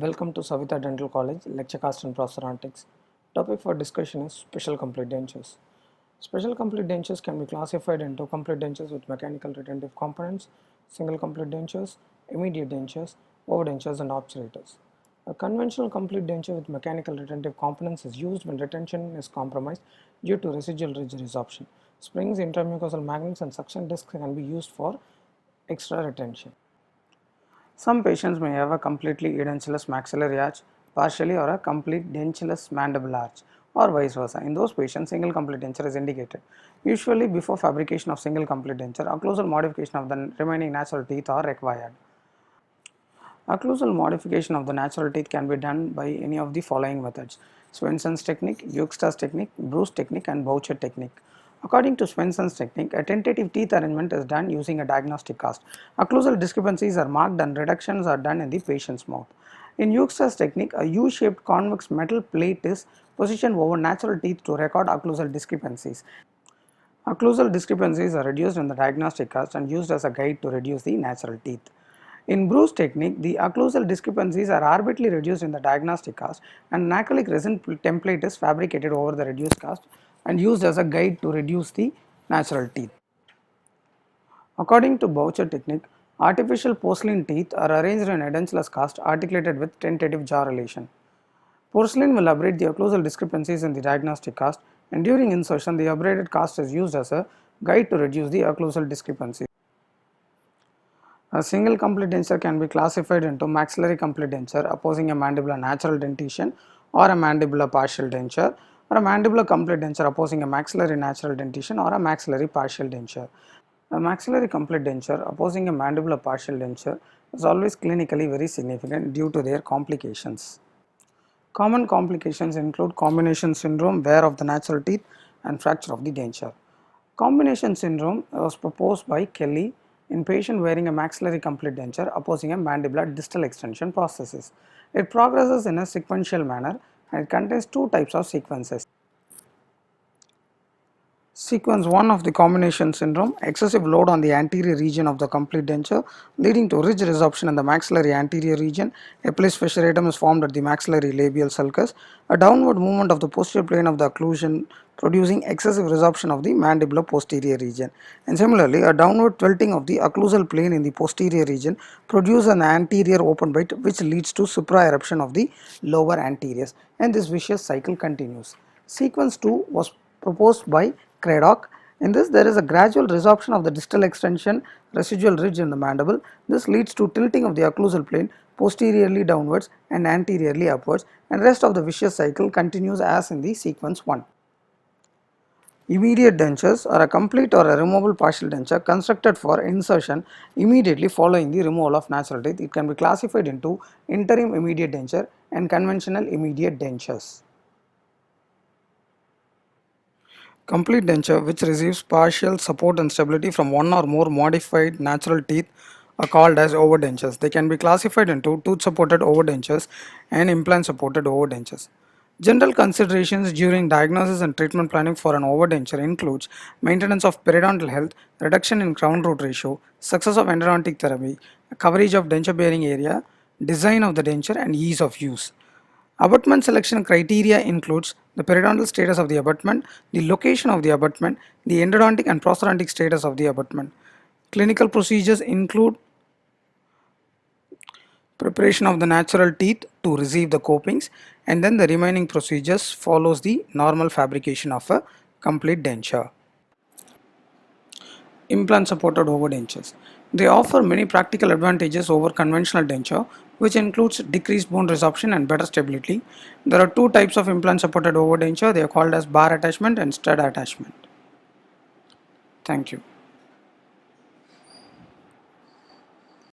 Welcome to Savita Dental College, Lecture Cast and Prosthodontics. Topic for discussion is special complete dentures. Special complete dentures can be classified into complete dentures with mechanical retentive components, single complete dentures, immediate dentures, overdentures, and obturators. A conventional complete denture with mechanical retentive components is used when retention is compromised due to residual ridge resorption. Springs, intermucosal magnets, and suction discs can be used for extra retention. Some patients may have a completely edentulous maxillary arch, partially, or a complete dentulous mandible arch, or vice versa. In those patients, single complete denture is indicated. Usually, before fabrication of single complete denture, occlusal modification of the remaining natural teeth are required. Occlusal modification of the natural teeth can be done by any of the following methods: Swenson's technique, Eustace technique, Bruce technique, and Boucher technique. According to Swenson's technique, a tentative teeth arrangement is done using a diagnostic cast. Occlusal discrepancies are marked and reductions are done in the patient's mouth. In Eustace technique, a U-shaped convex metal plate is positioned over natural teeth to record occlusal discrepancies. Occlusal discrepancies are reduced in the diagnostic cast and used as a guide to reduce the natural teeth. In Bruce technique, the occlusal discrepancies are arbitrarily reduced in the diagnostic cast and an acrylic resin template is fabricated over the reduced cast and used as a guide to reduce the natural teeth. According to Boucher technique, artificial porcelain teeth are arranged in edentulous cast articulated with tentative jaw relation. Porcelain will abrade the occlusal discrepancies in the diagnostic cast, and during insertion the abraded cast is used as a guide to reduce the occlusal discrepancies. A single complete denture can be classified into maxillary complete denture opposing a mandibular natural dentition, or a mandibular partial denture, or a mandibular complete denture opposing a maxillary natural dentition, or a maxillary partial denture. A maxillary complete denture opposing a mandibular partial denture is always clinically very significant due to their complications. Common complications include combination syndrome, wear of the natural teeth, and fracture of the denture. Combination syndrome was proposed by Kelly in patient wearing a maxillary complete denture opposing a mandibular distal extension prosthesis. It progresses in a sequential manner and it contains two types of sequences. Sequence 1 of the combination syndrome: excessive load on the anterior region of the complete denture leading to ridge resorption in the maxillary anterior region. A place fissuratum is formed at the maxillary labial sulcus. A downward movement of the posterior plane of the occlusion producing excessive resorption of the mandibular posterior region. And similarly, a downward tilting of the occlusal plane in the posterior region produces an anterior open bite which leads to supra-eruption of the lower anteriors, and this vicious cycle continues. Sequence 2 was proposed by Craddock. In this, there is a gradual resorption of the distal extension residual ridge in the mandible. This leads to tilting of the occlusal plane posteriorly downwards and anteriorly upwards, and rest of the vicious cycle continues as in the sequence 1. Immediate dentures are a complete or a removable partial denture constructed for insertion immediately following the removal of natural teeth. It can be classified into interim immediate denture and conventional immediate dentures. Complete denture, which receives partial support and stability from one or more modified natural teeth, are called as overdentures. They can be classified into tooth-supported overdentures and implant-supported overdentures. General considerations during diagnosis and treatment planning for an overdenture includes maintenance of periodontal health, reduction in crown root ratio, success of endodontic therapy, coverage of denture-bearing area, design of the denture, and ease of use. Abutment selection criteria includes the periodontal status of the abutment, the location of the abutment, the endodontic and prosthodontic status of the abutment. Clinical procedures include preparation of the natural teeth to receive the copings, and then the remaining procedures follows the normal fabrication of a complete denture. Implant supported overdentures. They offer many practical advantages over conventional denture, which includes decreased bone resorption and better stability. There are two types of implant supported overdenture. They are called as bar attachment and stud attachment. Thank you.